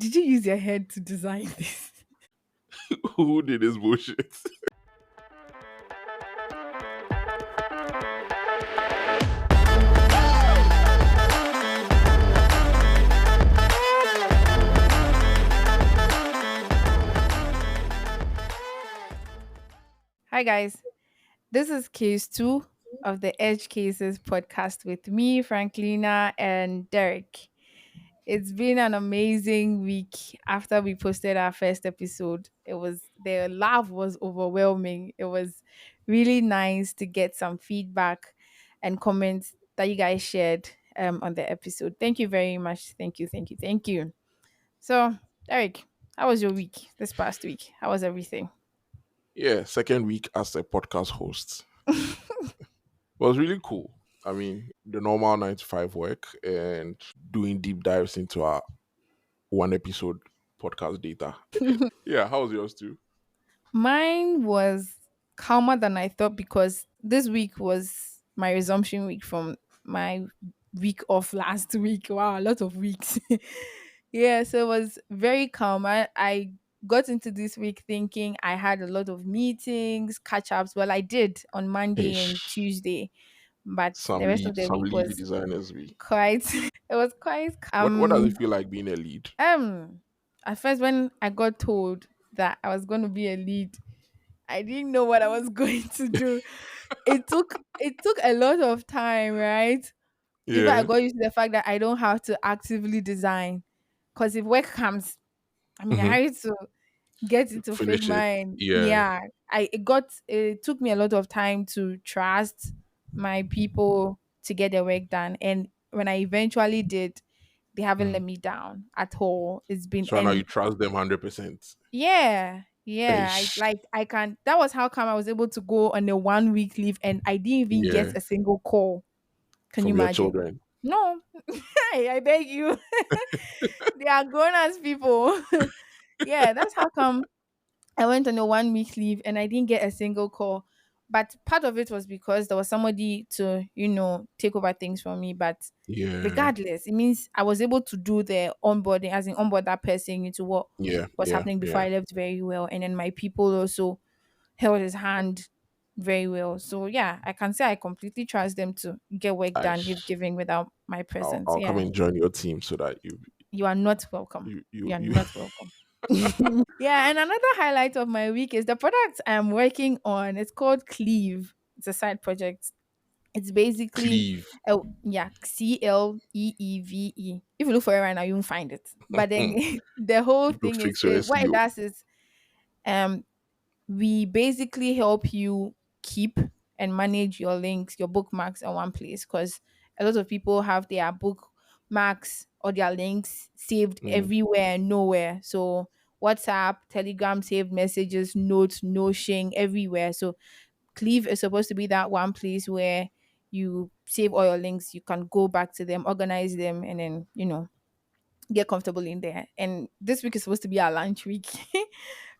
Did you use your head to design this? Who did this bullshit? Hi, guys. This is case two of the Edge Cases podcast with me, Franklina, and Derek. It's been an amazing week after we posted our first episode. The love was overwhelming. It was really nice to get some feedback and comments that you guys shared on the episode. Thank you very much. Thank you, thank you, thank you. So, Derek, how was your week this past week? How was everything? Yeah, second week as a podcast host. It was really cool. I mean, the normal 9 to 5 work and doing deep dives into our one episode podcast data. Yeah, how was yours too? Mine was calmer than I thought because this week was my resumption week from my week off last week. Wow, a lot of weeks. Yeah, so it was very calm. I got into this week thinking I had a lot of meetings, catch ups. Well, I did on Monday and Ish. Tuesday, but the Some rest of lead, the some week lead was designers we. quite, it was quite What does it feel like being a lead? at first when I got told that I was going to be a lead, I didn't know what I was going to do. It took a lot of time, right? Before I Yeah. got used to the fact that I don't have to actively design. Because if work comes, I'm in a Hmm. hurry to get into Finish it. Figma, and Yeah. yeah, it took me a lot of time to trust my people to get their work done. And when I eventually did, they haven't let Mm. me down at all. It's been So now you and trust them 100%. yeah, yeah. I Ish. like I can That was how come I was able to go on a 1 week leave and I didn't even get Yeah. a single call. Can you From your imagine? children. No. I beg you. They are grown as people. Yeah, that's how come I went on a 1 week leave and I didn't get a single call. But part of it was because there was somebody to, take over things for me. But Yeah. regardless, it means I was able to do the onboarding, as in onboard that person into what Yeah. was Yeah. happening before Yeah. I left very well. And then my people also held his hand very well. So yeah, I can say I completely trust them to get work done if Ish. given without my I'll, presence. I'll come Yeah. and join your team so that You are not welcome. You are you not welcome. Yeah, and another highlight of my week is the product I'm working on. It's called Cleave. It's a side project. It's basically cleave. Cleeve. If you look for it right now, you won't find it. But then It the whole looks thing is fix your what it SEO. does is um we basically help you keep and manage your links, your bookmarks in one place because a lot of people have their bookmarks or their links saved Mm. everywhere and nowhere. So WhatsApp, Telegram, saved messages, notes, Notion, everywhere. So Cleave is supposed to be that one place where you save all your links, you can go back to them, organize them, and then, get comfortable in there. And this week is supposed to be our lunch week.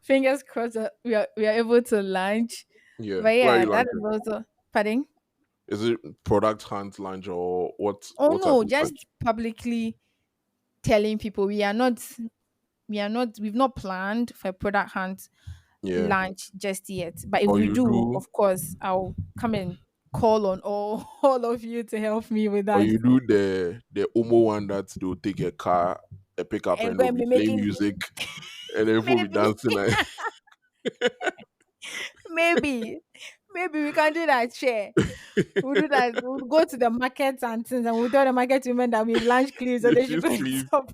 Fingers crossed that we are able to lunch. Yeah. But Where are yeah, you that is launching? also pardon. Is it product hunt launch or Oh what type no, of just launch? publicly telling people we've not planned for a product hunt Yeah. launch just yet. But if Or we you do, do of course, I'll come and call on all of you to help me with or that. you do the Omo one that they'll take a car, a pickup And and go they'll and be be playing making music and then people be maybe dancing like maybe maybe we can do that. Share. We'll do that. We'll go to the markets and things, and we'll tell the market women that we launch Cleave so they this should is go and cleave. support.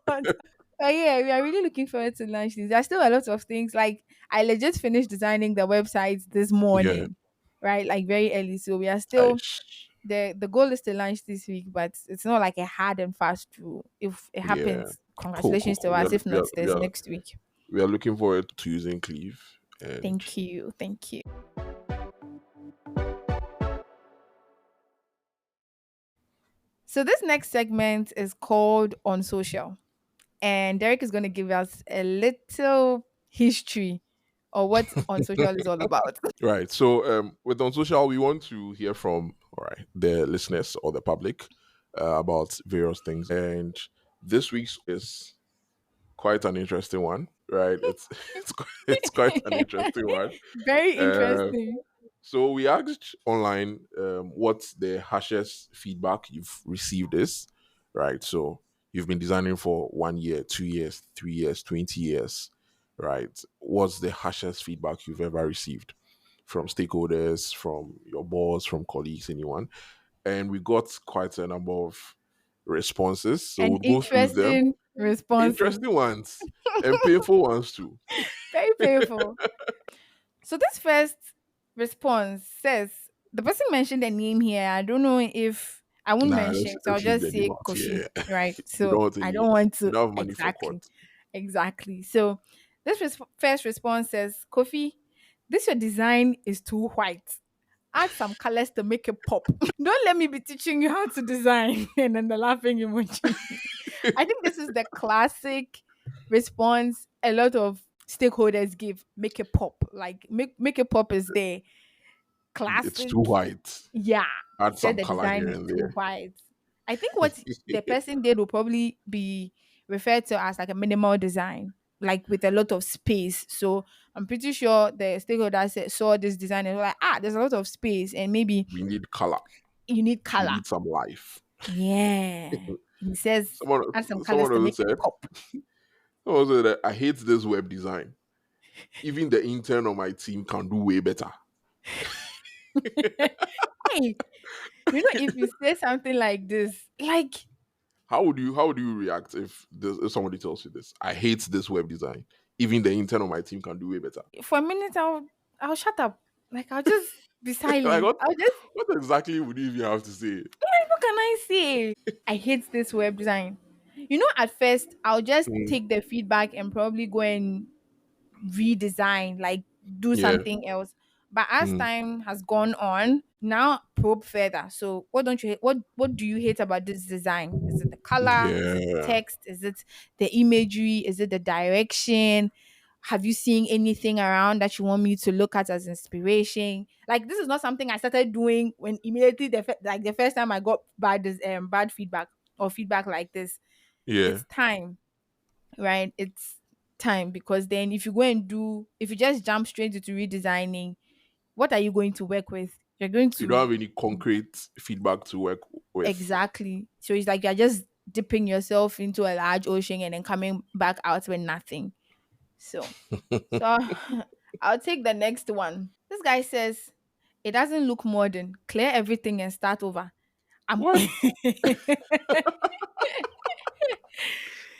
But yeah, we are really looking forward to launch this. There's still a lot of things. Like I legit finished designing the website this Yeah. morning, right? Like very early. So we are still Ish. the goal is to launch this week, but it's not like a hard and fast rule. If it Yeah. happens, Cool, cool, congratulations to cool. us. If not, there's next week. We are looking forward to using Cleave and Thank you. Thank you. So this next segment is called On Social. And Derek is going to give us a little history of what On Social is all about. right. So with on social we want to hear from all right the listeners or the public about various things. And this week's is quite an interesting one, right? It's quite an interesting one. Very Uh, interesting. so we asked online what's the harshest feedback you've received is, right? So you've been designing for 1 year, 2 years, 3 years, 20 years, right? What's the harshest feedback you've ever received from stakeholders, from your boss, from colleagues, anyone? And we got quite a number of responses. So And we'll go through them. interesting responses. Interesting ones and painful ones too. Very painful. So this first response says the person mentioned a name here. I don't know if I won't Nah, mention, so I'll let's leave just the name say out Kofi, here. right? We don't So want I any. don't want We to don't have money for court. exactly, exactly. So this first response says, Kofi, this your design is too white. Add some colors to make it pop. Don't let me be teaching you how to design and then the laughing emoji. I think this is the classic response a lot of stakeholders give. Make it pop. Like make it pop is the It's classic. too white. Yeah, Add said some the color design here is and too there. white. I think what the person did will probably be referred to as like a minimal design, like with a lot of space. So I'm pretty sure the stakeholders saw this design and were like, there's a lot of space, and maybe We need color. you need We color. need some life. Yeah. And he says, Someone, add some colors someone to also make it said, pop. someone said that I hate this web design. Even the intern on my team can do way better. Hey, if you say something like this, like How would you react if somebody tells you this? I hate this web design. Even the intern on my team can do way better. for a minute, I'll shut up. Like I'll just be Like silent. I'll just what exactly would you even have to say? like, what can I say? I hate this web design. At first I'll just Mm, take the feedback and probably go and redesign, like do yeah. something else. But as Mm, time has gone on, now probe further. So what do you hate about this design? Is it the color? Is it the yeah. text? Is it the imagery? Is it the direction? Have you seen anything around that you want me to look at as inspiration? Like this is not something I started doing when immediately like the first time I got bad feedback or feedback like this. Yeah. It's time, right? It's time because then if you just jump straight into redesigning, what are you going to work with? You're going You don't to have any concrete feedback to work with. exactly. So it's like you're just dipping yourself into a large ocean and then coming back out with nothing. So I'll take the next one. This guy says it doesn't look modern. Clear everything and start over. I'm What? it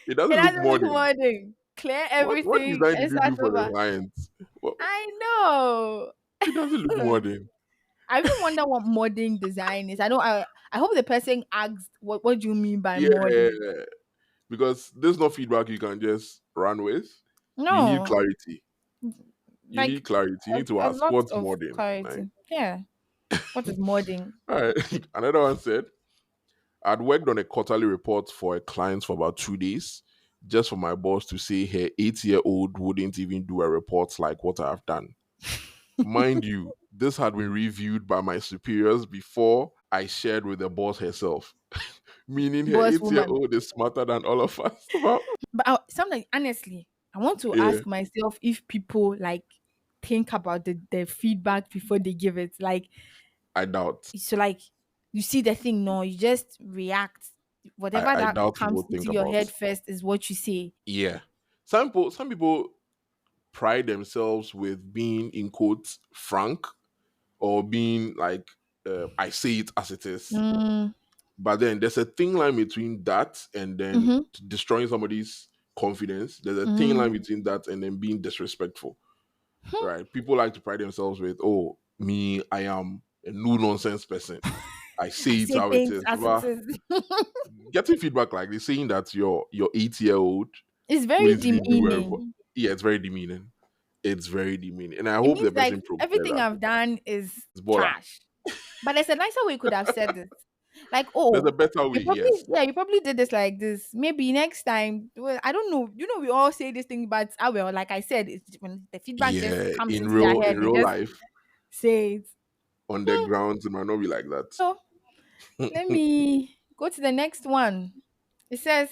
It doesn't look doesn't look modern. modern. Clear What everything design and did you start do for the over. client? What, I know. it doesn't look modern. I even wonder what modern design is. I hope the person asked what do you mean by Yeah, modern? because there's no feedback you can just run with. You need No, clarity. You like need clarity. You need to a ask lot what's of modern. Like, clarity. Yeah. What is modern? all right. Another one said, I'd worked on a quarterly report for a client for about 2 days, just for my boss to say her 8-year-old wouldn't even do a report like what I've done. Mind you, this had been reviewed by my superiors before I shared with the boss herself, meaning her Boss 8 year woman. old is smarter than all of us. Well, But sometimes honestly, I want to yeah, ask myself if people like think about the feedback before they give it. Like I doubt. so like you see the thing, no, you just react. I, Whatever I that doubt comes people think into your about. head first is what you say. Yeah. Some people pride themselves with being in quotes frank or being like I say it as it is. Mm, But then there's a thin line between that and then mm-hmm, destroying somebody's confidence. There's a thin line mm. between that and then being disrespectful. Right? People like to pride themselves with, oh, me, I am a no nonsense person. I I say it say how it things is. as it But is. getting feedback like this, saying that your 8-year old It's very wouldn't even do a demeaning. yeah, it's very demeaning. It's very demeaning. And I It hope the means like person probes everything further. I've done is It's Bola. trash. But there's a nicer way you could have said this. Like, There's a oh, better way, yes. you probably did this like this. Maybe next time, well, I don't know. We all say this thing, but I will, like I said, it's when the feedback just Yeah, comes into their in head, they real just life, say it. on the Hmm. grounds, it might not be like that. So let me go to the next one. It says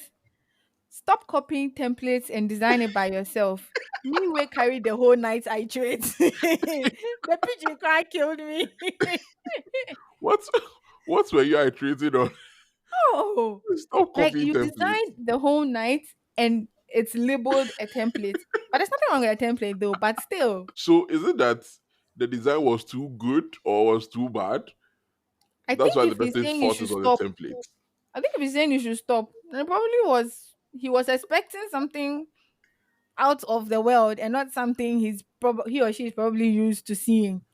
Stop copying templates and design it by yourself. Me will carry the whole night I trade. The pigeon cry killed me. What what were you iterating on? Oh, Stop like copying you templates. designed the whole night and it's labeled a template. But there's nothing wrong with a template though, but still. So is it that the design was too good or was too bad? I That's think why the if he's person's saying you fault should is on the stop, template. I think if he's saying you should stop, then it probably was he was expecting something out of the world and not something he or she is probably used to seeing.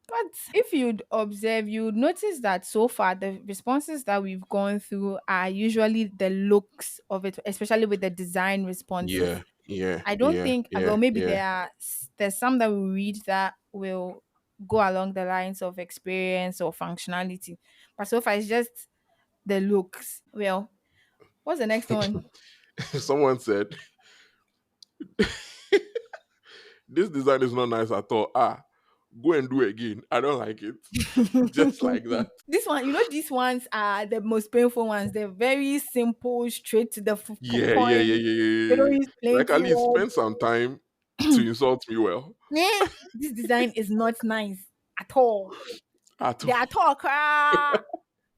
But if you'd observe, you'd notice that so far the responses that we've gone through are usually the looks of it, especially with the design responses. Yeah, yeah, I don't yeah, think, well, yeah, maybe yeah. there's some that we read that will go along the lines of experience or functionality. But so far, it's just the looks. Well, what's the next one? Someone said this design is not nice at all. Ah, go and do it again. I don't like it. Just like that. This one, these ones are the most painful ones. They're very simple, straight to the Yeah, yeah, yeah, point. yeah, yeah, They yeah, don't yeah. use Like at plenty least words. spend some time to insult me well. This design is not nice at all. At They all. at all,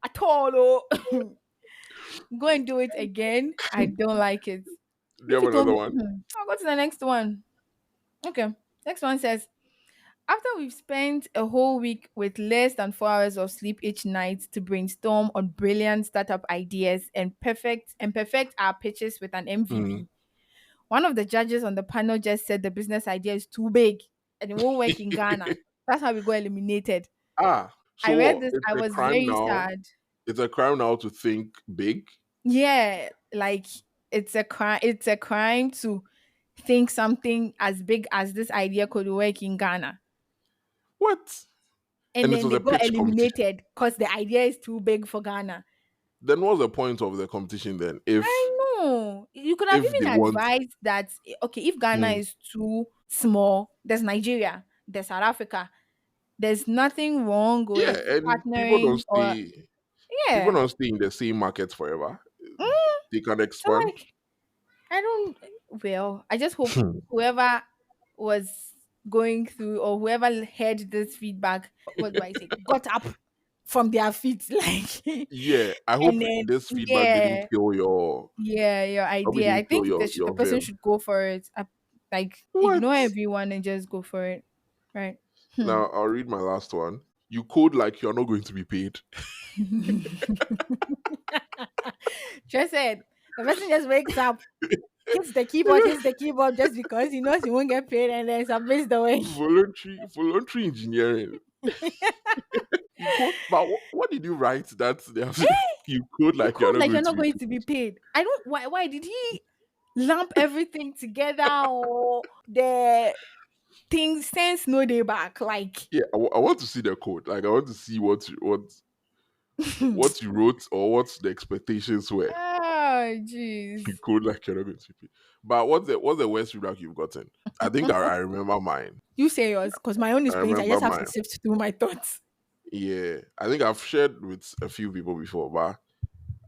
at all. Oh. Go and do it again. I don't like it. Do you If have you told another me, one? I'll go to the next one. Okay. Next one says, after we've spent a whole week with less than 4 hours of sleep each night to brainstorm on brilliant startup ideas and perfect our pitches with an Mm. MVP, one of the judges on the panel just said the business idea is too big and it won't work in Ghana. That's how we got eliminated. Ah, I so read what? this, It's I a was crime very now. sad. It's a crime now to think big. Yeah, like it's a crime to think something as big as this idea could work in Ghana. What? And And it then was they a got pitch competition. eliminated because the idea is too big for Ghana. Then what's the point of the competition then? I know. You could have If they even want, advised that okay, if Ghana mm, is too small, there's Nigeria, there's South Africa. There's nothing wrong yeah, with and partnering or people yeah. don't stay in the same market forever. Mm, They can so expand. like I don't well, I just hope Hmm. whoever was going through or whoever heard this feedback, what do I say, got up from their feet like Yeah, I and hope then this feedback didn't yeah. kill your, Yeah, your probably idea. I didn't kill think the your person vim. should go for it. Like What? ignore everyone and just go for it. Right. Hmm. Now I'll read my last one. You code like you're not going to be paid. Just said the person just wakes up, hits the keyboard just because he knows he won't get paid and then submits the work. Voluntary engineering. You code, but what did you write that they have, you code You like you're code not like going you're to not be going paid? to be paid. I don't why did he lump everything together or the things sense no day back? Like Yeah, I want to see the code. Like I want to see what you wrote or what the expectations were. oh jeez. You code like you're not going to be paid. But what's the worst feedback you've gotten? I think I remember mine. You say yours, because my own is I plenty. I remember just have to mine. sift through my thoughts. Yeah, I think I've shared with a few people before, but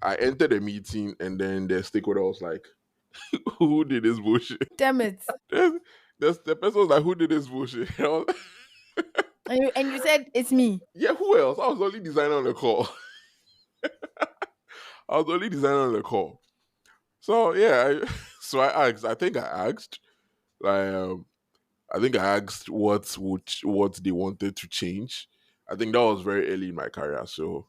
I entered a meeting and then the stakeholder was like, "Who did this bullshit?" Damn it. The person was like, "Who did this bullshit?" I was, And you said it's me. yeah, who else? I was the only designer on the call. I was the only designer on the call. So yeah, so I asked. Like, I think I asked what they wanted to change. I think that was very early in my career, so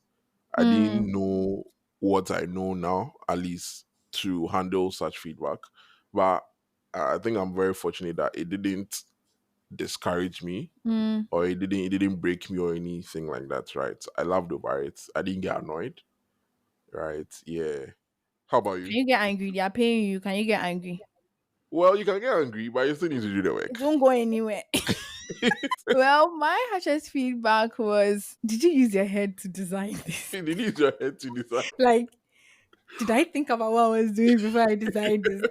I Mm, didn't know what I know now, at least to handle such feedback. But I think I'm very fortunate that it didn't discourage me mm. or it didn't break me or anything like that. Right? I loved over it. I didn't get annoyed. Right? Yeah. How about Can you? you get angry? They are paying you. Can you get angry? Well, you can get angry, but you still need to do the It work. won't go anywhere. Well, my harshest feedback was, did you use your head to design this? You need your head to decide. Like, did I think about what I was doing before I designed this?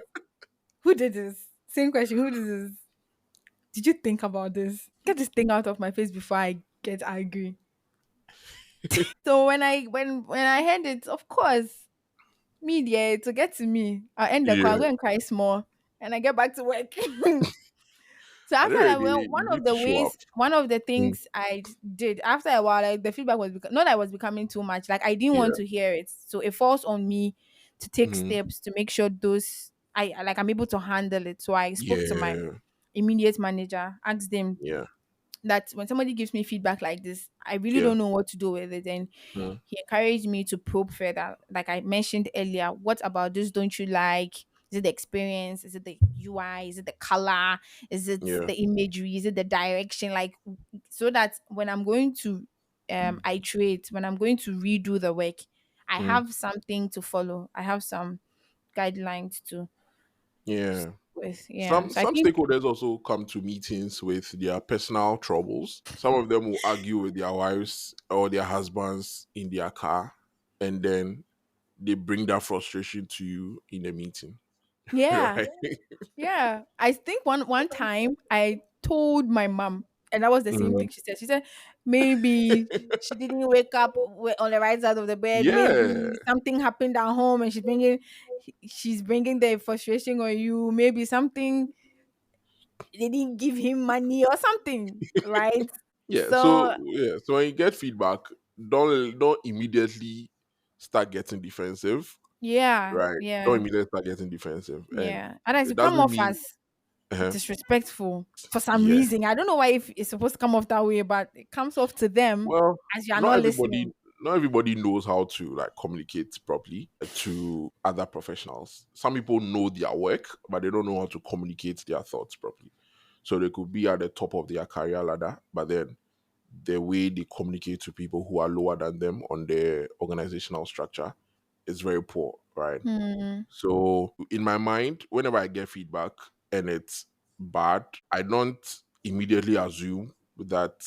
Who did this? Same question. Who did this? Did you think about this? Get this thing out of my face before I get angry. So when I heard it, of course, Me, dear, to get to me, I'll end the call, I'll Yeah. go and cry small, and I get back to work. So I after don't know, that, well, you need to show up. one of the Mm, things did after a while, like the feedback was not that it was becoming too much. Like I didn't want yeah. to hear it, so it falls on me to take Mm, steps to make sure those I'm able to handle it. So I spoke to my yeah. immediate manager, asked them Yeah. that when somebody gives me feedback like this, I really Yeah. don't know what to do with it. And Mm, he encouraged me to probe further. Like I mentioned earlier, what about this don't you like? Is it the experience? Is it the UI? Is it the color? Is it yeah. the imagery? Is it the direction? Like so that when I'm going to iterate, when I'm going to redo the work, I Mm, have something to follow. I have some guidelines to yeah. with. Yeah. So I Some think stakeholders also come to meetings with their personal troubles. Some of them will argue with their wives or their husbands in their car, and then they bring that frustration to you in a meeting, yeah. right? Yeah, I think one time I told my mom, and that was the same Mhm. thing she said. She said maybe she didn't wake up on the right side of the bed. Yeah, Maybe something happened at home, and she's bringing the frustration on you. Maybe something they didn't give him money or something, right? yeah. So So when you get feedback, don't immediately start getting defensive, yeah, right? Don't yeah, immediately start getting defensive, and yeah. And as it it come doesn't off mean. as uh disrespectful for some Yeah. reason. I don't know why if it's supposed to come off that way, but it comes off to them Well, as you are not not everybody listening. not everybody knows how to like communicate properly to other professionals. Some people know their work, but they don't know how to communicate their thoughts properly. So they could be at the top of their career ladder, but then the way they communicate to people who are lower than them on their organizational structure is very poor, right? Hmm. So in my mind, whenever I get feedback and it's bad, I don't immediately assume that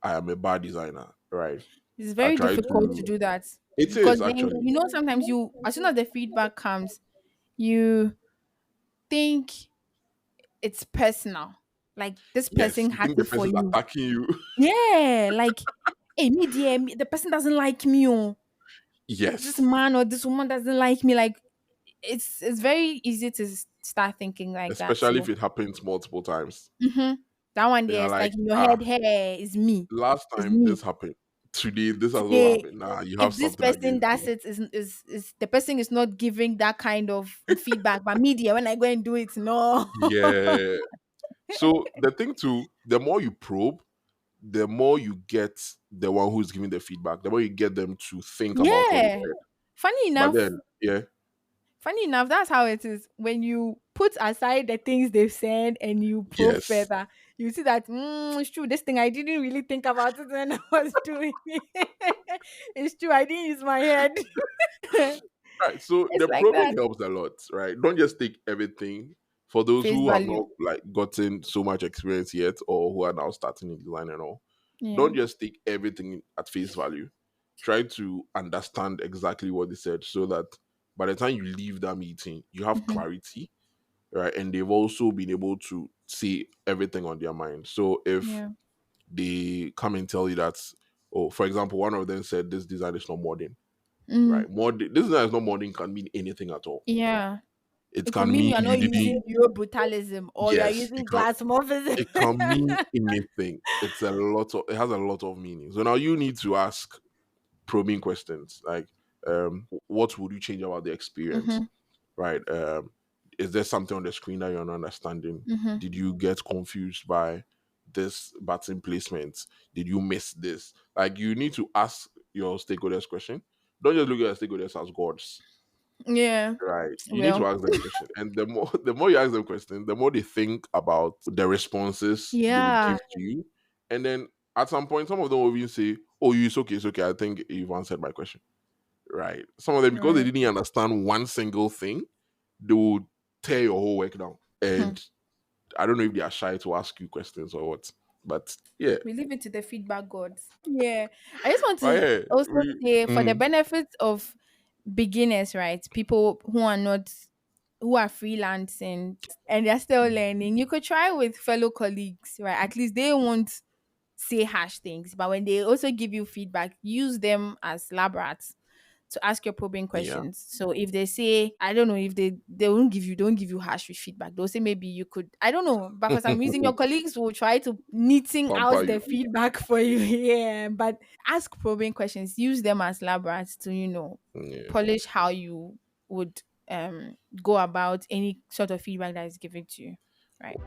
I am a bad designer, right? It's I very try difficult to to. do that It because is then actually. sometimes as soon as the feedback comes, you think it's personal. Like this Yes, person you has think the it for person's you. attacking you. Yeah, like hey, me dear, the person doesn't like me. Oh, this Yes, man or this woman doesn't like me. Like it's very easy to start thinking like that. especially So if it happens multiple times. that one there You're is like, like in your head. Hey, it's me. last It's time me. this happened. Today this has not Today, happened. Nah, you have if this something person against does me. it, is the person is not giving that kind of feedback. But media, when I go and do it, no. Yeah. So the thing too, the more you probe, the more you get the one who's giving the feedback, the more you get them to think about what you Yeah. said. Funny But enough, then, yeah, that's how it is. When you put aside the things they've said and you probe yes, further, you see that it's true. This thing I didn't really think about it when I was doing it. It's true. I didn't use my head. right. So It's the like probing that. helps a lot, right? Don't just take everything. For those Face who have value. not like gotten so much experience yet, or who are now starting in design and all, Yeah. don't just take everything at face value. Try to understand exactly what they said, so that by the time you leave that meeting, you have Hmm. clarity, right? And they've also been able to see everything on their mind. So if Yeah. they come and tell you that, oh, for example, one of them said this design is not modern, Mm. right? This design is not modern can mean anything at all. Yeah. It It could can mean mean you are you not didn't. using your brutalism or you are Yes, using glass morphism. it can mean anything. It has a lot of meaning. So now you need to ask probing questions like, what would you change about the experience, Mm-hmm. right? Is there something on the screen that you're not understanding? Mm-hmm. Did you get confused by this button placement? Did you miss this? Like, you need to ask your stakeholders question. Don't just look at the stakeholders as gods, Yeah. right? You need to Well, ask them questions, and the more you ask them questions, the more they think about the responses they would yeah. give to you, and then at some point, some of them will even say, "Oh, it's okay. I think you've answered my question." Right? Some of them, because they Right. didn't understand one single thing, they would tear your whole work down. Hmm. And I don't know if they are shy to ask you questions or what, but yeah. We leave it to the feedback gods. Yeah. I just want But to yeah, also say for the mm, benefits of beginners, right? People who are freelancing and they're still learning, you could try with fellow colleagues, right? At least they won't say harsh things, but when they also give you feedback, use them as lab rats. to ask your probing Yeah. questions. So if they say, I don't know, if they won't give you, don't give you harsh feedback. They'll say maybe you could, I don't know, but for some reason your colleagues will try to knitting Pamper out the you. feedback for you. Yeah, but ask probing questions. Use them as lab rats to Yeah. polish how you would go about any sort of feedback that is given to you. Right.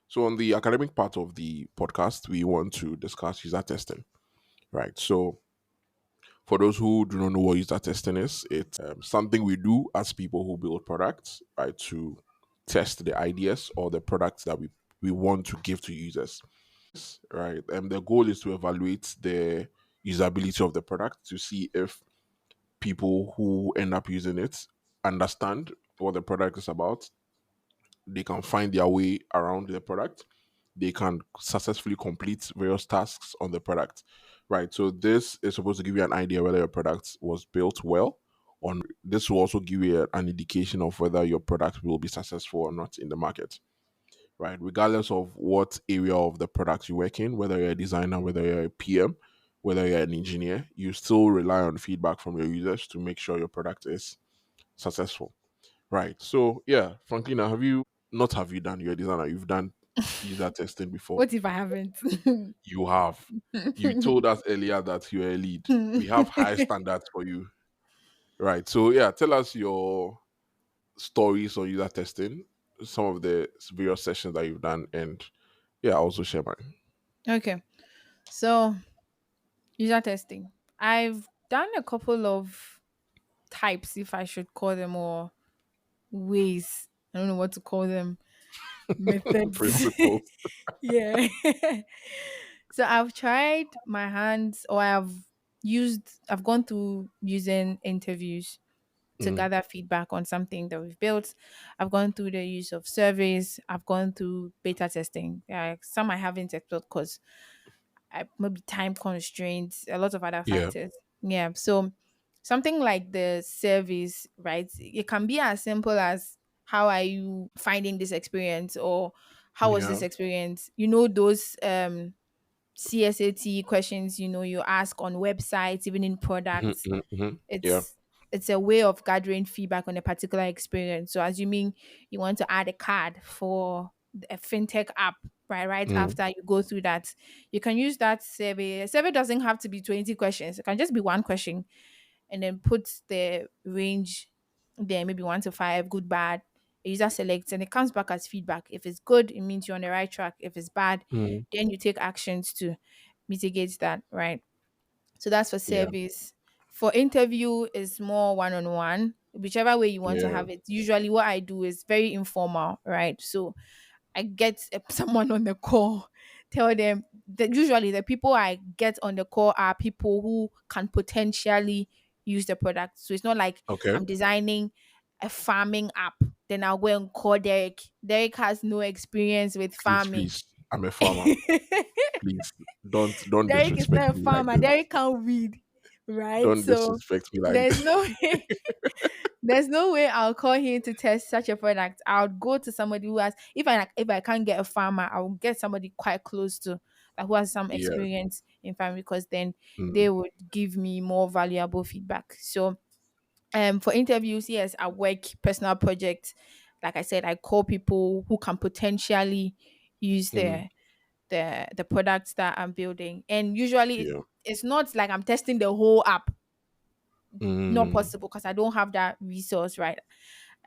So on the academic part of the podcast, we want to discuss user testing. Right. So for those who do not know what user testing is, it's something we do as people who build products, right, to test the ideas or the products that we want to give to users, right? And the goal is to evaluate the usability of the product to see if people who end up using it understand what the product is about. They can find their way around the product. They can successfully complete various tasks on the product, right? So this is supposed to give you an idea whether your product was built well. On this will also give you an indication of whether your product will be successful or not in the market, right? Regardless of what area of the product you work in, whether you're a designer, whether you're a PM, whether you're an engineer, you still rely on feedback from your users to make sure your product is successful. Right. So yeah, Franklina, have you done? You're a designer. You've done user testing before. What if I haven't? You have. You told us earlier that you're a lead. We have high standards for you. Right. So yeah, tell us your stories on user testing, some of the various sessions that you've done, and yeah, I'll also share mine. Okay. So user testing. I've done a couple of types, if I should call them, or ways. I don't know what to call them. Methods. Principles. Yeah. So I've tried my hands, or I've gone through using interviews to Mm, gather feedback on something that we've built. I've gone through the use of surveys. I've gone through beta testing. Some I haven't explored because maybe time constraints, a lot of other yeah. factors. Yeah. So something like the surveys, right? It can be as simple as, how are you finding this experience, or how was Yeah. this experience? Those CSAT questions, you ask on websites, even in Mhm, products. mhm, mhm. Yeah. It's a way of gathering feedback on a particular experience. So assuming you want to add a card for a fintech app, right Mm, after you go through that, you can use that survey. A survey doesn't have to be 20 questions. It can just be one question, and then put the range there, maybe 1 to 5, good, bad. A user selects and it comes back as feedback. If it's good, it means you're on the right track. If it's bad, mm, then you take actions to mitigate that, right? So that's for yeah. service. For interview is more one-on-one, whichever way you want to Yeah. have it. Usually what I do is very informal, right? So I get someone on the call, tell them that usually the people I get on the call are people who can potentially use the product. So it's not like Okay. I'm designing a farming app. Then I'll go and call Derek. Derek has no experience with Please, farming. please. I'm a farmer. Please don't Derek is disrespect not a me like farmer. this. Derek can't read, right? Don't So disrespect me like there's this. no way. There's no way I'll call him to test such a product. I'll go to somebody who has. If I can't get a farmer, I'll get somebody quite close to, who has some Yeah. experience in farming, because then they Mm, would give me more valuable feedback. So for interviews, yes, I work personal projects. Like I said, I call people who can potentially use mm, the products that I'm building. And usually yeah. it's not like I'm testing the whole app. Not Mm, possible, because I don't have that resource, right?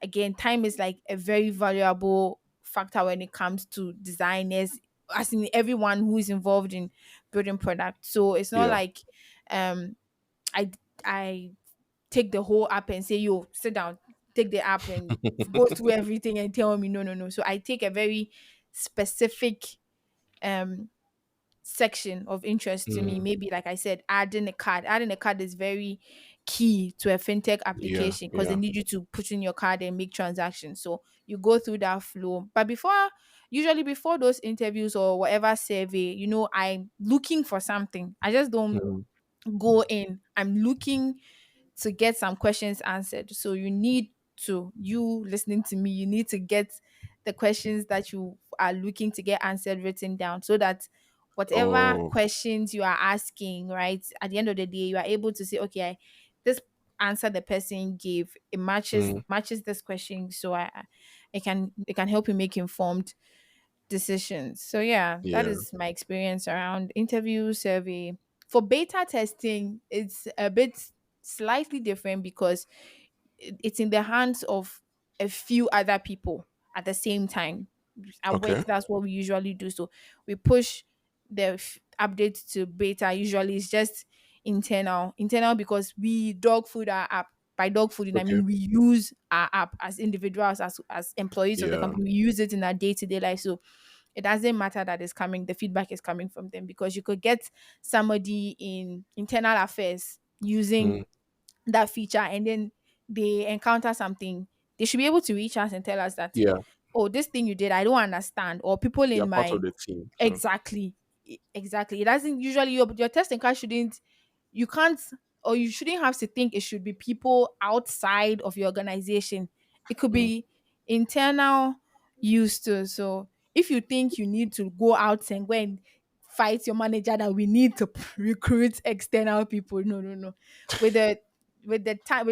Again, time is like a very valuable factor when it comes to designers, as in everyone who is involved in building products. So it's not yeah. like um I I take the whole app and say, yo, sit down, take the app and go through everything and tell me, no, no, no. So I take a very specific um section of interest to me. Mm, Maybe, like I said, adding a card. Adding a card is very key to a fintech yeah. application, because they Yeah. need you to put in your card and make transactions. So you go through that flow. But usually before those interviews or whatever survey, I'm looking for something. I just don't Mm, go in. I'm looking to get some questions answered. So you listening to me, you need to get the questions that you are looking to get answered written down, so that whatever Oh. questions you are asking, right? At the end of the day, you are able to say, okay, this answer the person gave, it Mm, matches this question, so it can help you make informed decisions. So yeah, that yeah. is my experience around interview survey. For beta testing, it's a bit slightly different because it's in the hands of a few other people at the same time. At Okay. work, that's what we usually do. So we push the update to beta. Usually, it's just internal because we dog food our app. By dog fooding, I Okay. mean we use our app as individuals, as employees of the Yeah. company. We use it in our day to day life. So it doesn't matter that it's coming. The feedback is coming from them because you could get somebody in internal affairs using Mm, that feature, and then they encounter something, they should be able to reach us and tell us that, yeah. oh, this thing you did, I don't understand. Or people You're in part my of the team. So exactly, exactly. It doesn't usually your testing card shouldn't you can't or you shouldn't have to think it should be people outside of your organization. It could mm, be internal use too. So if you think you need to go out and go and fight your manager that we need to recruit external people, no, no, no. With the with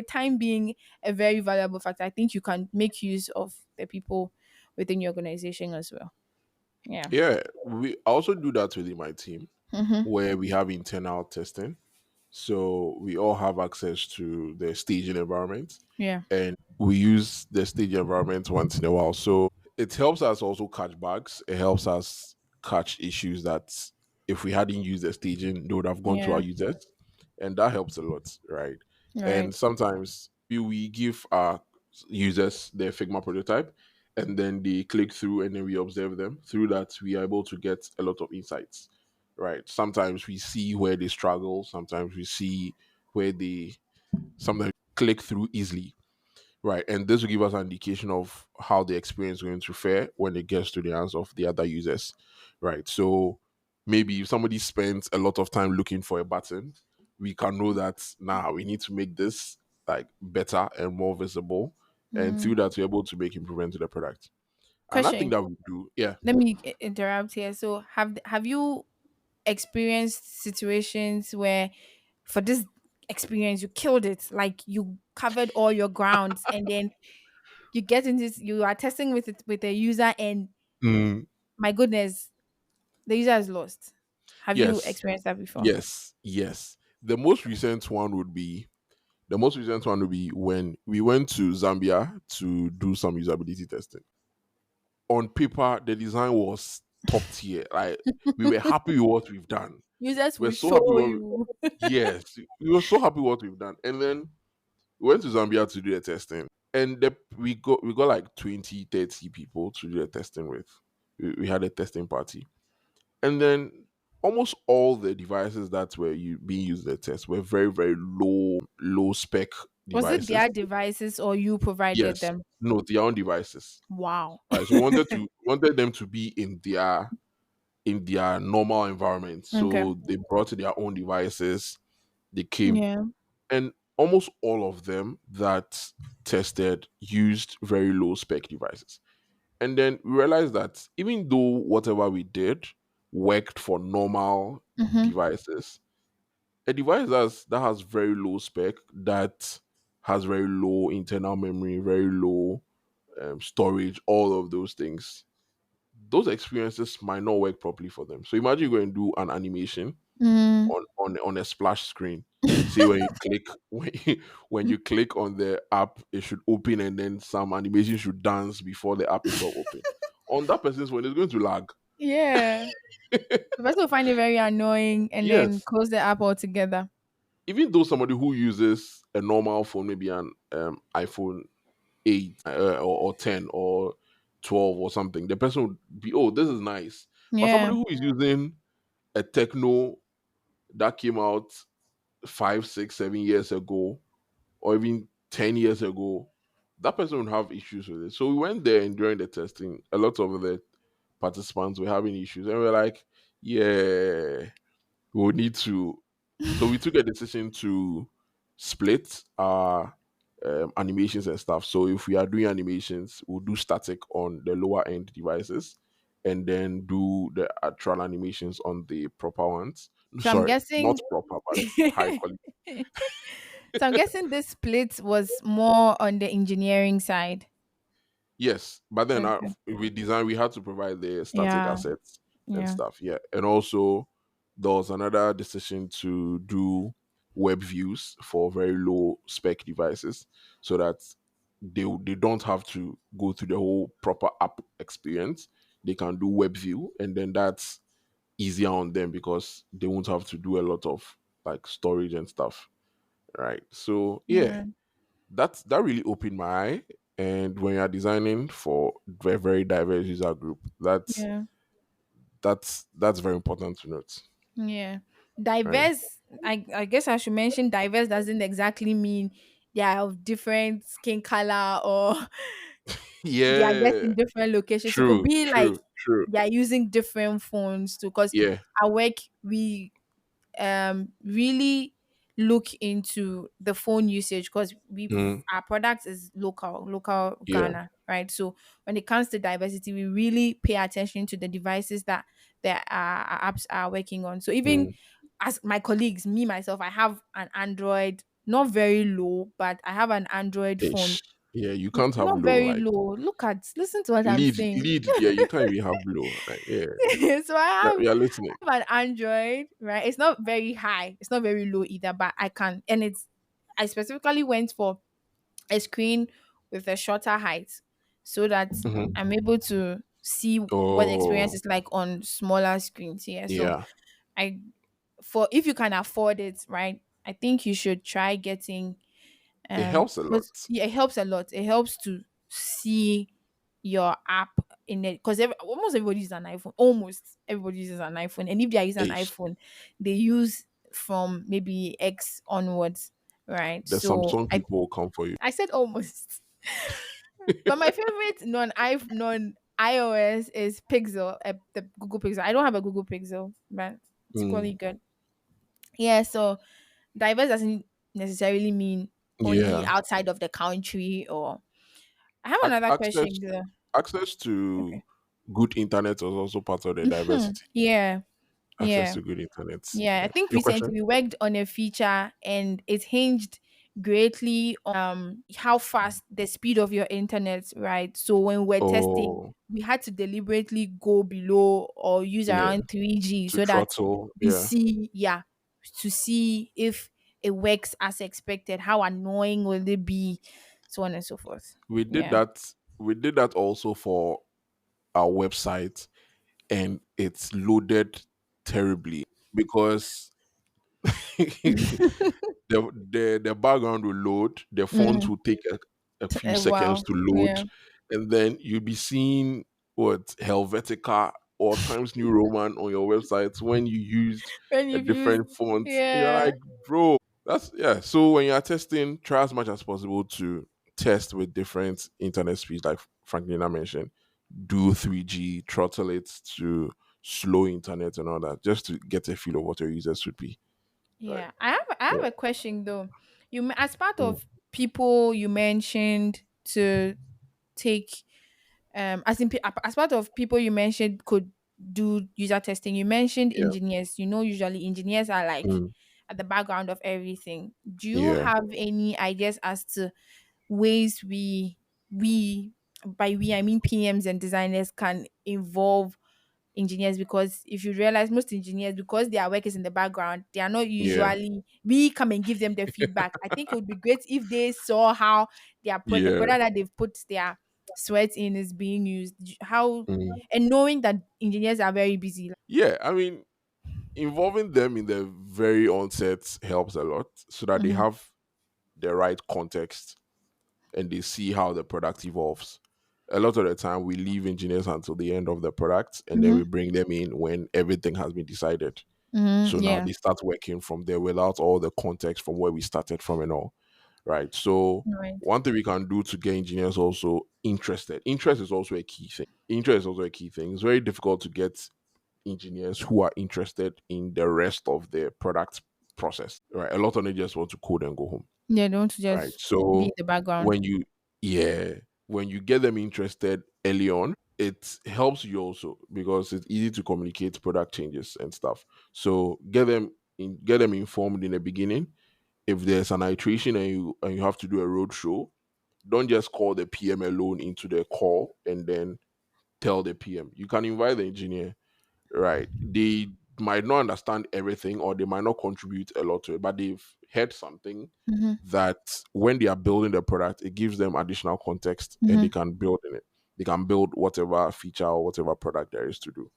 time being a very valuable factor, I think you can make use of the people within your organization as well. Yeah. yeah, we also do that within my team Mm-hmm. where we have internal testing. So we all have access to the staging environment Yeah. and we use the staging environment once in a while. So it helps us also catch bugs. It helps us catch issues that if we hadn't used the staging, they would have gone to our Yeah. users. And that helps a lot, right? And Right. sometimes we give our users their Figma prototype and then they click through and then we observe them. Through that, we are able to get a lot of insights, right? Sometimes we see where they struggle, sometimes we see where they sometimes click through easily. Right, and this will give us an indication of how the experience is going to fare when it gets to the hands of the other users. Right, so maybe if somebody spends a lot of time looking for a button, we can know that now we need to make this like better and more visible, and through Mm. that we're able to make improvement to the product. Another thing Question. that we do, yeah, Let me interrupt here. So have you experienced situations where for this experience you killed it, like you covered all your grounds, and then you get into you are testing with it with a user, and mm, my goodness, the user is lost. Have you yes, experienced that before? yes. The most recent one would be when we went to Zambia to do some usability testing. On paper, the design was top tier. Like we were happy with what we've done. Users We're will so happy show with you. yes, we were so happy with what we've done. And then we went to Zambia to do the testing. And we got like 20, 30 people to do the testing with. We had a testing party. And then almost all the devices that were being used in the test were very, very low spec Was it devices. their devices or you provided Yes. them? No, their own devices. Wow. Right. So we wanted them to be in their normal environment. Okay. So they brought their own devices. They came Yeah. and almost all of them that tested used very low spec devices. And then we realized that even though whatever we did worked for normal Mm-hmm. devices, a device that has very low spec, that has very low internal memory, very low storage, all of those things, those experiences might not work properly for them. So imagine you're going to do an animation Mm. on a splash screen. See when you click when you click on the app, it should open and then some animation should dance before the app itself open. On that person's phone, it's going to lag. Yeah. The person will find it very annoying and then Yes. close the app altogether. Even though somebody who uses a normal phone, maybe an iPhone 8 or 10 or 12 or something, the person would be, oh, this is nice. But Yeah. somebody who is using a techno that came out 5, 6, 7 years ago, or even 10 years ago, that person would have issues with it. So we went there and during the testing, a lot of the participants were having issues. And we're like, yeah, we'll need to. So we took a decision to split our animations and stuff. So if we are doing animations, we'll do static on the lower end devices. and then do the actual animations on the proper ones. So I'm Sorry, not guessing proper, but high quality. so I'm guessing this split was more on the engineering side. Yes, but then Okay. with design, we had to provide the static Yeah. assets and Yeah. stuff. Yeah, and also there was another decision to do web views for very low spec devices, so that they don't have to go through the whole proper app experience. They can do web view, and then that's easier on them because they won't have to do a lot of like storage and stuff. Right. So yeah, Yeah. that really opened my eye. And when you're designing for a very diverse user group, Yeah. that's very important to note. Yeah. Right. Diverse, I guess I should mention diverse doesn't exactly mean they are of different skin color or they are just Yeah. in different locations. It could True. be like True. True. they are using different phones too. Because Yeah. at work we really look into the phone usage because we Mm, our product is local yeah. Ghana, right? So when it comes to diversity, we really pay attention to the devices that our apps are working on. So even Mm, as my colleagues, me myself, I have an Android, not very low, but I have an Android phone, ish. Yeah. You can't have not low very like low. Listen to what I'm lead saying. lead. Yeah. You can't even have low. Like yeah. So I Yeah. have We are listening. an Android, right? It's not very high. It's not very low either, but I can and it's I specifically went for a screen with a shorter height so that Hmm. I'm able to see what the experience Oh is like on smaller screens. Yeah. So yeah. I for if you can afford it, right? I think you should try getting It helps a lot. because yeah, it helps a lot. It helps to see your app in it because almost everybody uses an iPhone. Almost everybody uses an iPhone, and if they are using an Ish. iPhone, they use from maybe X onwards, right? The So Samsung people will come for you. I said almost, but my favorite non iOS is Pixel, the Google Pixel. I don't have a Google Pixel, but it's Mm, equally good. Yeah, so diverse doesn't necessarily mean only yeah. outside of the country or I have another Access question though. access to Okay. good internet was also part of the diversity. Yeah. Access Yeah. to good internet. Yeah. I Yeah. think Your recently question? we worked on a feature and it hinged greatly how fast the speed of your internet, right? So when we're testing, Oh, we had to deliberately go below or use yeah. around 3G To so that throttle. we Yeah. see, yeah, to see if it works as expected, how annoying will it be, so on and so forth. We did Yeah. that. We did that also for our website, and it's loaded terribly because the background will load, the font Mm. will take a few seconds Wow. to load, Yeah. and then you'll be seeing what Helvetica or Times New Roman on your website when you used When a you've used, different font. You're yeah. like, bro, that's yeah. So when you're testing, try as much as possible to test with different internet speeds, like Franklina mentioned. Do 3G, throttle it to slow internet and all that, just to get a feel of what your users would be. Right. Yeah, I have Yeah. a question though. As part Mm. of people you mentioned to take as part of people you mentioned could do user testing. You mentioned Yeah. engineers. Usually engineers are like Mm. at the background of everything. Do you Yeah. have any ideas as to ways we by we I mean PMs and designers can involve engineers because if you realize most engineers because their work is in the background they are not Yeah. usually we come and give them the feedback. I think it would be great if they saw how the Yeah. product that they've put their sweat in is being used how Mm. and knowing that engineers are very busy. Yeah. I mean, involving them in the very onset helps a lot so that they Mhm, have the right context and they see how the product evolves. A lot of the time, we leave engineers until the end of the product and then mhm, we bring them in when everything has been decided. mhm, So now yeah, they start working from there without all the context from where we started from and all. Right. So right, one thing we can do to get engineers also interested. Interest is also a key thing. Interest is also a key thing. It's very difficult to get engineers who are interested in the rest of the product process. Right. A lot of them just want to code and go home. yeah, don't Right. just be in So the background. when you yeah, when you get them interested early on, it helps you also because it's easy to communicate product changes and stuff. So get them informed in the beginning. If there's an iteration and you have to do a road show, don't just call the PM alone into the call and then tell the PM. You can invite the engineer, right? They might not understand everything or they might not contribute a lot to it, but they've heard something Mm-hmm. that when they are building the product, it gives them additional context and Mm-hmm. they can build in it. They can build whatever feature or whatever product there is to do,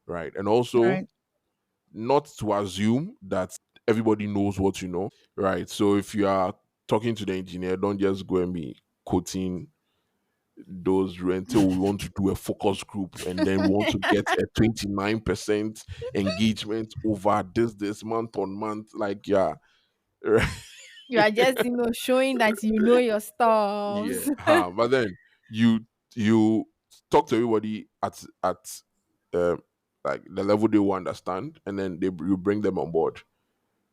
right? And also, Right. not to assume that everybody knows what you know, right? So if you are talking to the engineer, don't just go and be quoting those until we want to do a focus group and then we want to get a 29% engagement over this month on month. Like, yeah, right. You are just, showing that you know your Yeah. stuff. But then you talk to everybody at um like the level they will understand, and then you bring them on board,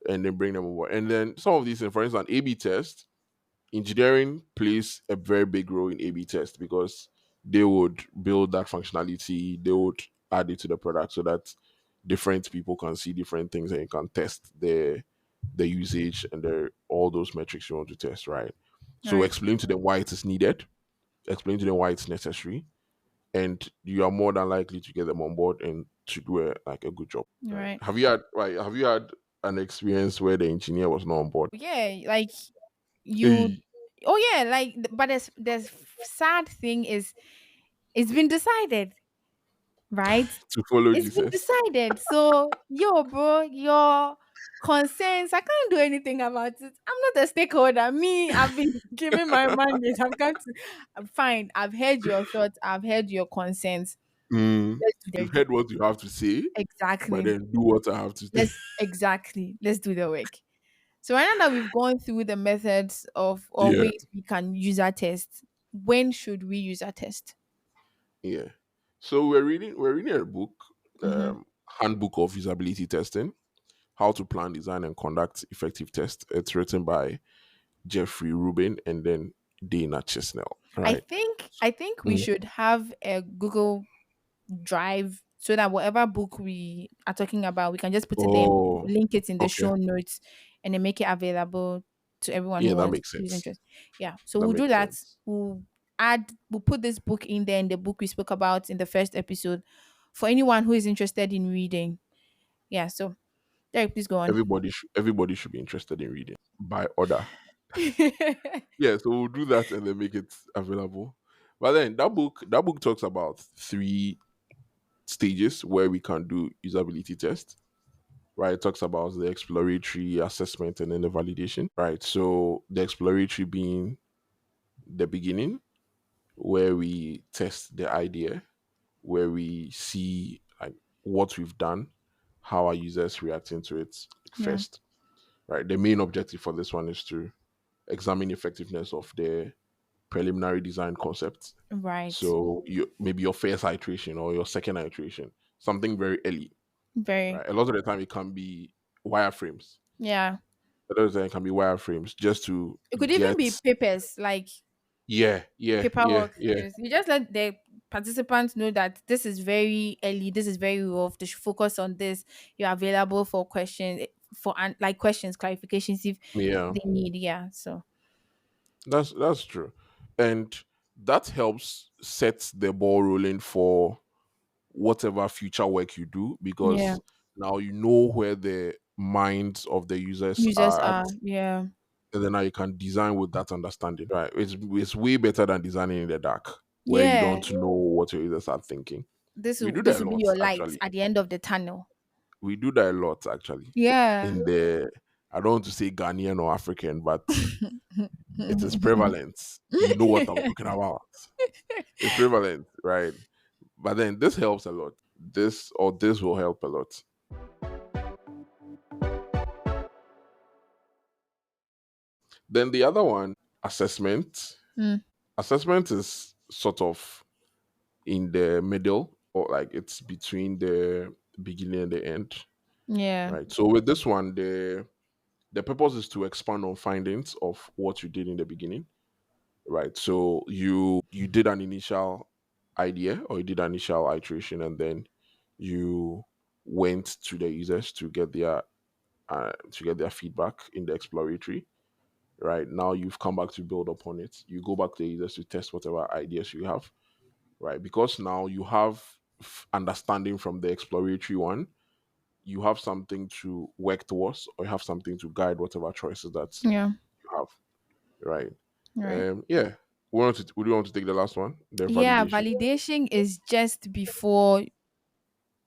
and then bring them on board. And then some of these things, for instance, A/B test, engineering plays a very big role in A/B test because they would build that functionality, they would add it to the product so that different people can see different things and you can test the usage and all those metrics you want to test, right? So Right. explain to them why it is needed, explain to them why it's necessary, and you are more than likely to get them on board and to do a good job. Right? Right. Have you had an experience where the engineer was not on board? Yeah, like you. Hey, Oh yeah, like but there's sad thing is it's been decided, right? to follow It's been Jesus. decided. So, yo, bro, your concerns, I can't do anything about it. I'm not a stakeholder. Me, I've been given my mandate. I've got to. I'm fine. I've heard your thoughts. I've heard your concerns. Let's do the You've do heard what you have to say, but exactly. then do what I have to say. Let's do the work. So right now that we've gone through the methods of or Yeah, ways we can user test, when should we user test? yeah. So we're reading a book, Mm-hmm. Handbook of Usability Testing, How to Plan, Design, and Conduct Effective Tests. It's written by Jeffrey Rubin and then Dana Chisnell. I Right. think I think we Mm. should have a Google Drive so that whatever book we are talking about, we can just put it there, Oh, link it in the okay. show notes, and then make it available to everyone Yeah, who that wants makes who's sense. interested. Yeah. So That we'll do makes that. sense. We'll put this book in there in the book we spoke about in the first episode for anyone who is interested in reading. Yeah. So Derek, please go on. Everybody should be interested in reading by order. Yeah, so we'll do that and then make it available. But then that book talks about three stages where we can do usability test. Right, it talks about the exploratory assessment and then the validation. Right, so the exploratory being the beginning, where we test the idea, where we see like what we've done, how our users reacting to it Yeah. first. Right, the main objective for this one is to examine effectiveness of the preliminary design concept. Right. So maybe your first iteration or your second iteration, something very early, Very. right? A lot of the time it can be wireframes. Yeah. A lot of the time it can be wireframes just to It could even be get papers, like yeah, yeah, yeah, paperwork. yeah, You just let the participants know that this is very early, this is very rough. They should focus on this. You're available for questions, like questions, clarifications if yeah. they need. Yeah. So That's true, and that helps set the ball rolling for whatever future work you do yeah, because now you know where the minds of the users users are at, are yeah. and then now you can design with that understanding. Right? It's way better than designing in the dark where you Yeah. don't know what your users are thinking. We do This that a will be lot your light actually. at the end of the tunnel. We do that a lot actually. Yeah. In the I don't want to say Ghanaian or African, but it is prevalent. You know what I'm talking about. It's prevalent, right? But then this helps a lot. This will help a lot. Then the other one, assessment. Mm, Assessment is sort of in the middle, or like it's between the beginning and the end, yeah. right? So with this one, the purpose is to expand on findings of what you did in the beginning, right? So you did an initial idea, or you did an initial iteration, and then you went to the users to get their feedback in the exploratory. Right now, you've come back to build upon it. You go back to the users to test whatever ideas you have. Right, because now you have understanding from the exploratory one. You have something to work towards, or you have something to guide whatever choices that Yeah. you have. Right. Right. Yeah. Would you want to take the last one? The Yeah, validation. validation is just before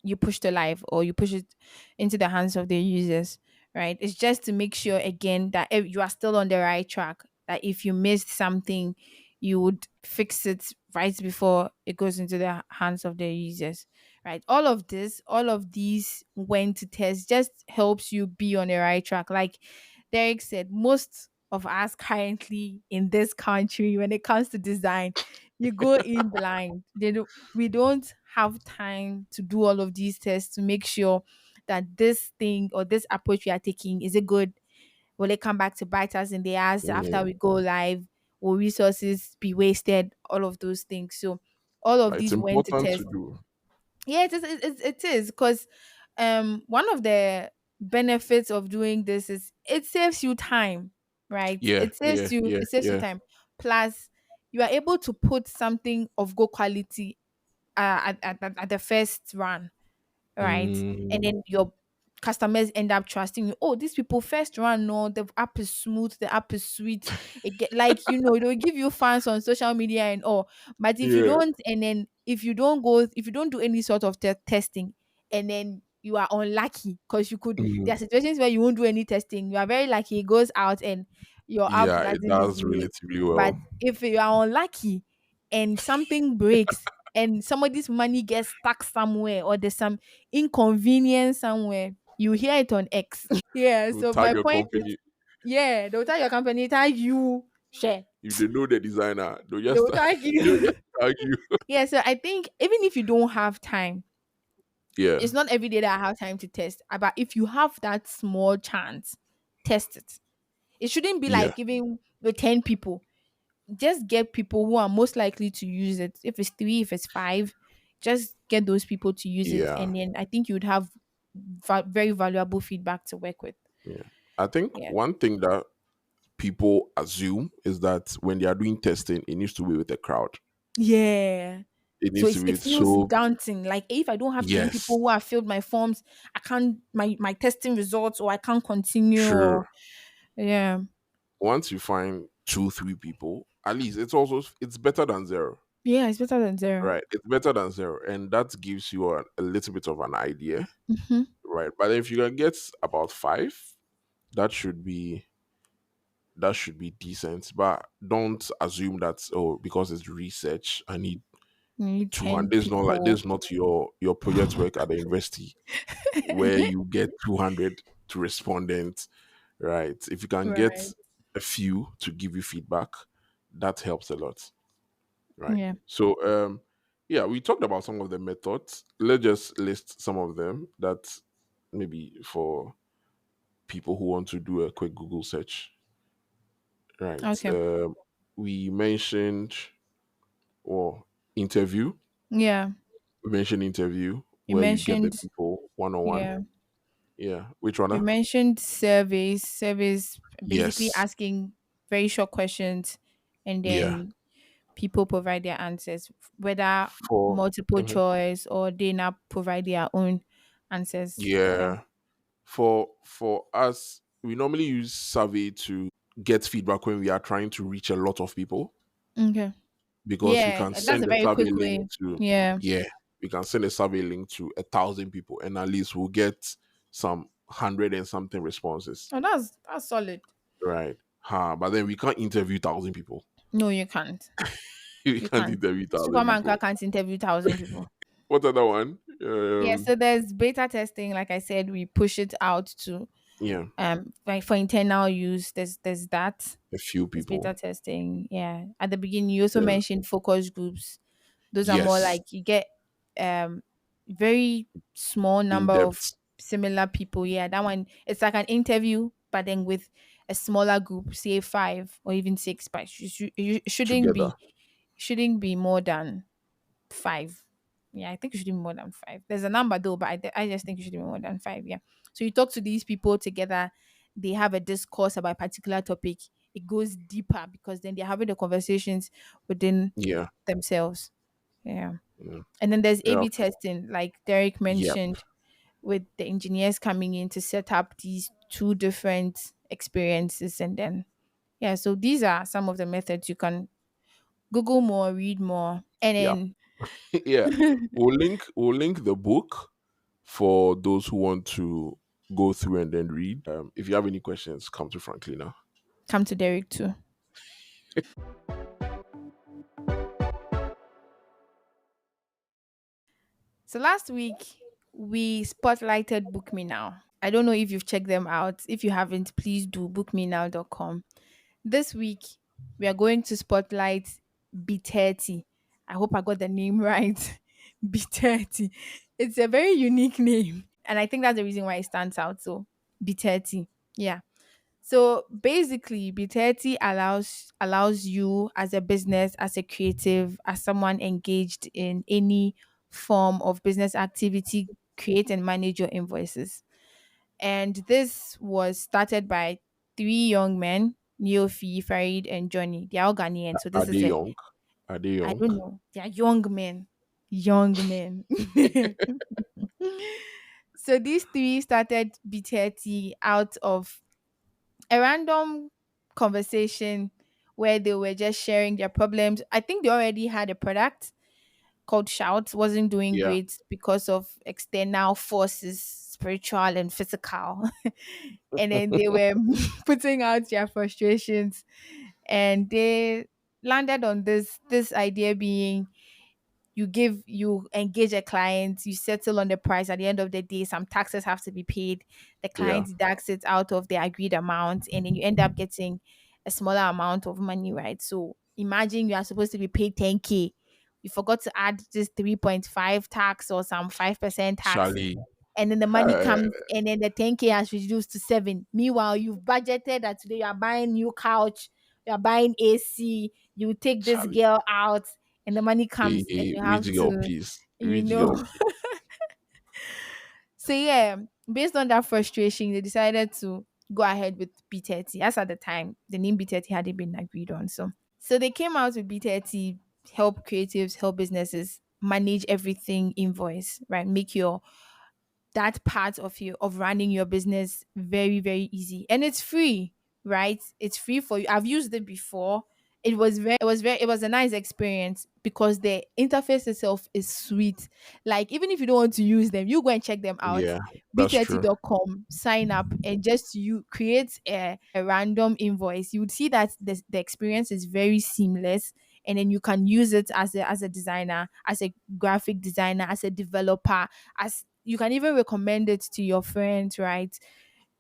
you push to live or you push it into the hands of the users, right? It's just to make sure again that you are still on the right track. That if you missed something, you would fix it right before it goes into the hands of the users, right? All of these when to test just helps you be on the right track. Like Derek said, most of us currently in this country, when it comes to design, you go in blind. We don't have time to do all of these tests to make sure that this thing or this approach we are taking is it good? Will it come back to bite us in the ass after Yeah. we go live? Will resources be wasted? All of those things. So all of Right. It's these went to important to test. do. Yeah, it is because one of the benefits of doing this is it saves you time, right? Yeah. Yeah. Yeah. It saves you Yeah. time. Plus, you are able to put something of good quality at the first run, right? And Mm, then your customers end up trusting you. Oh, these people first run, no, the app is smooth, the app is sweet. It get like they'll give you fans on social media and all. But if you yeah. don't, and then if you don't do any sort of testing, and then you are unlucky because there are Mm, situations where you won't do any testing. You are very lucky, it goes out and your app yeah. It doesn't does misbehave. relatively But well. if you are unlucky and something breaks and somebody's money gets stuck somewhere or there's some inconvenience somewhere, you hear it on X. Yeah. You So tag my your point is, company. yeah, they'll tell your company, tell you, share. If they know the designer, They will tag they'll you. just tag you. Yeah. So I think even if you don't have time, Yeah. it's not every day that I have time to test. But if you have that small chance, test it. It shouldn't be Yeah. like giving the 10 people. Just get people who are most likely to use it. If it's three, if it's five, just get those people to use it. Yeah. And then I think you'd have very valuable feedback to work with. Yeah. I think Yeah. one thing that people assume is that when they are doing testing, it needs to be with a crowd. Yeah. It So needs to it be feels so. daunting. Like if I don't have 10 people Yes. who have filled my forms, I can't my testing results or I can't continue Sure. or yeah. Once you find two, three people, at least it's better than zero. Yeah, it's better than zero. Right. It's better than zero. And that gives you a little bit of an idea. Mm-hmm. Right. But if you can get about five, that should be decent. But don't assume that, oh, because it's research, I need You need 10 200. This people. is not your project work at the university where you get 200 to respondents, right? If you can get Right. a few to give you feedback, that helps a lot, right? Yeah. So yeah, we talked about some of the methods. Let's just list some of them that maybe for people who want to do a quick Google search, right? Okay. We mentioned, or interview. Yeah. We mentioned interview You where you get the mentioned people one on one. yeah. Yeah, which one? You mentioned surveys basically Yes. asking very short questions and Yeah. then people provide their answers, whether For multiple mhm. choice or they now provide their own answers. Yeah. Yeah. For us, we normally use survey to get feedback when we are trying to reach a lot of people, Okay. because we Yeah, can that's a send a very survey quick link way. to, Yeah. yeah, we can send a survey link to 1,000 people, and at least we'll get some hundred and something responses, Oh, that's solid. right? But then we can't interview 1,000 people. No, you can't. We You can't can't. interview 1,000 Superman people. can't interview 1,000 people. What other one? Yeah, so there's beta testing. Like I said, we push it out to Yeah, like for internal use. There's that. a few There's beta people. testing. Yeah. At the beginning, you also There's mentioned focus groups. Those are more yes, like you get very small in number of depth similar people. Yeah, that one it's like an interview, but then with a smaller group, say five or even six. But it shouldn't together. be more than. 5. Yeah, I think it should be more than 5. There's a number though, but I just think it should be more than 5. Yeah. So you talk to these people together, they have a discourse about a particular topic. It goes deeper because then they're having the conversations within Yeah. themselves. Yeah. Mm. And then there's A Yeah. B testing, like Derek Yep. mentioned, with the engineers coming in to set up these two different experiences. And then, yeah, so these are some of the methods you can Google more, read more. Yep. And Yeah. then We'll link the book for those who want to go through and then read. If you have any questions, come to Franklina. come to Derek too. So last week we spotlighted Book Me Now. I don't know if you've checked them out. If you haven't, please do bookmenow.com. This week we are going to spotlight Beeterty. I hope I got the name right. Beeterty. It's a very unique name. And I think that's the reason why it stands out. So Beeterty. Yeah. So basically, B30 allows you as a business, as a creative, as someone engaged in any form of business activity, create and manage your invoices. And this was started by three young men, Neofi, Farid, and Johnny. They are all Ghanaian. So Are this they is a young? Are they I young? don't know. They are young men. Young men. So these three started B30 out of a random conversation where they were just sharing their problems. I think they already had a product called Shout, wasn't doing Yeah. great because of external forces, spiritual and physical. And then they were putting out their frustrations, and they landed on this idea being, you engage a client, you settle on the price. At the end of the day, some taxes have to be paid. The Yeah. client deducts it out of the agreed amount, and then you end up getting a smaller amount of money, right? So imagine you are supposed to be paid 10K. You forgot to add this 3.5 tax or some 5% tax, Charlie. and then the money Uh, comes, and then the 10K has reduced to 7. Meanwhile, you've budgeted that today you are buying new couch, you are buying AC, you take this Charlie. girl out, and the money Hey, comes and hey, you have read your to, please. you Read your know. So yeah, based on that frustration, they decided to go ahead with B30. As at the time, the name B30 hadn't been agreed on. So they came out with B30, help creatives, help businesses manage everything invoice, right? Make your that part of running your business very, very easy. And it's free, right? It's free for you. I've used it before. It was a nice experience because the interface itself is sweet. Like, even if you don't want to use them, you go and check them out. Yeah, that's true. b30.com, sign up, and just you create a random invoice. You would see that the experience is very seamless, and then you can use it as a designer, as a graphic designer, as a developer, as you can even recommend it to your friends, right?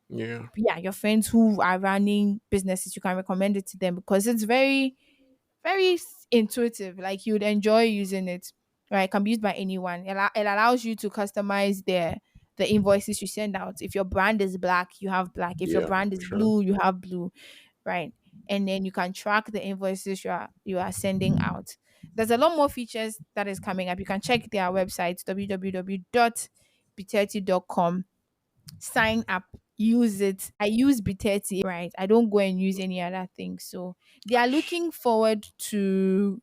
Yeah. Yeah, your friends who are running businesses, you can recommend it to them because it's very, very intuitive. Like, you'd enjoy using it, right? It can be used by anyone. It allows you to customize the invoices you send out. If your brand is black, you have black. If your Yeah, brand for is sure. blue, you have blue, right? And then you can track the invoices you are sending out. There's a lot more features that is coming up. You can check their website, www.b30.com. Sign up, use it. I use B30, right? I don't go and use any other thing. So they are looking forward to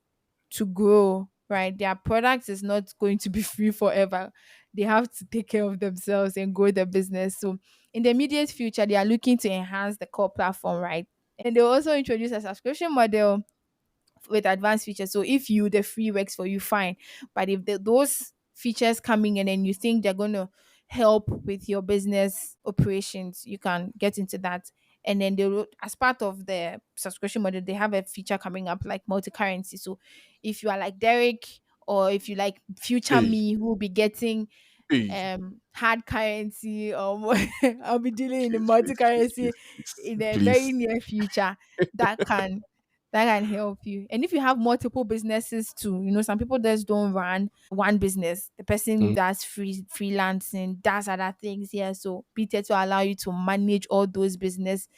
grow, right? Their product is not going to be free forever. They have to take care of themselves and grow their business. So in the immediate future, they are looking to enhance the core platform, right? And they also introduce a subscription model with advanced features. So if the free works for you, fine. But if those features coming in and you think they're going to help with your business operations, you can get into that. And then as part of the subscription model, they have a feature coming up like multi-currency. So if you are like Derek, or if you like future Hey, me, who will be getting hey. hard currency, or I'll be dealing in the Please, multi please, please, currency please, please. in the Please. very near future. That can that can help you. And if you have multiple businesses too, some people just don't run one business. The person Mm, does freelancing, does other things. Yeah, so Peter to allow you to manage all those business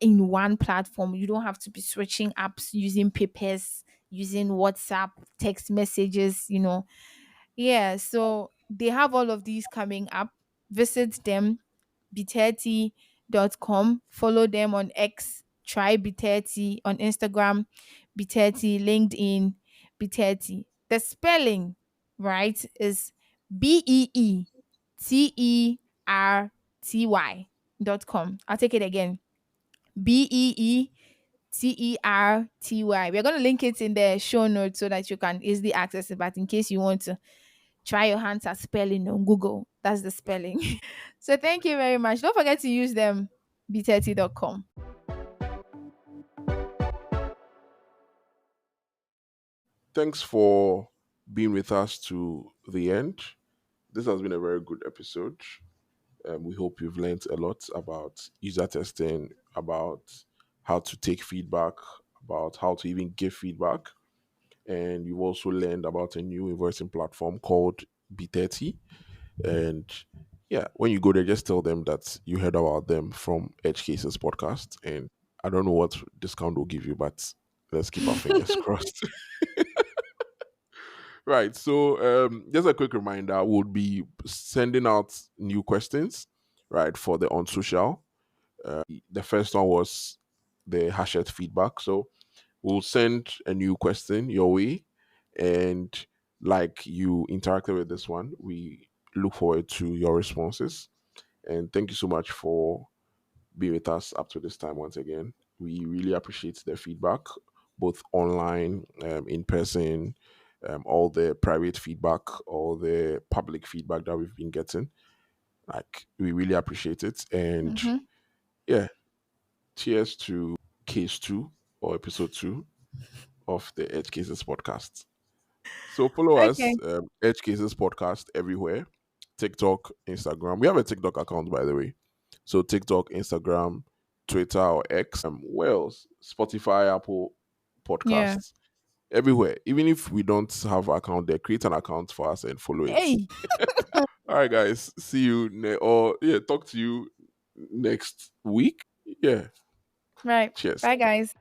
in one platform. You don't have to be switching apps, using papers, using WhatsApp, text messages, Yeah, so they have all of these coming up. Visit them, b30.com. Follow them on X, try B30 on Instagram, B30, LinkedIn, B30. The spelling, right, is BEETERTY.com. I'll take it again. BEETERTY. We're going to link it in the show notes so that you can easily access it. But in case you want to try your hands at spelling on Google, that's the spelling. So thank you very much. Don't forget to use them, b30.com. Thanks for being with us to the end. This has been a very good episode. We hope you've learned a lot about user testing, about how to take feedback, about how to even give feedback. And you've also learned about a new invoicing platform called B30. And yeah, when you go there, just tell them that you heard about them from Edge Cases podcast. And I don't know what discount will give you, but let's keep our fingers crossed. Right. So, just a quick reminder: we'll be sending out new questions, right, for the on social. The first one was the hashed feedback. So we'll send a new question your way, and like you interacted with this one, we look forward to your responses. And thank you so much for being with us up to this time once again. We really appreciate the feedback, both online, in person, all the private feedback, all the public feedback that we've been getting. Like, we really appreciate it. And Mm-hmm. yeah, cheers to case two or episode two of the Edge Cases podcast. So follow us, Okay. Edge Cases podcast everywhere. TikTok, Instagram. We have a TikTok account, by the way. So TikTok, Instagram, Twitter or X, Wales, Spotify, Apple Yeah. Podcasts, everywhere. Even if we don't have an account there, create an account for us and follow it. Hey. All right, guys. See you or yeah, talk to you next week. Yeah. Right. Cheers. Bye, guys.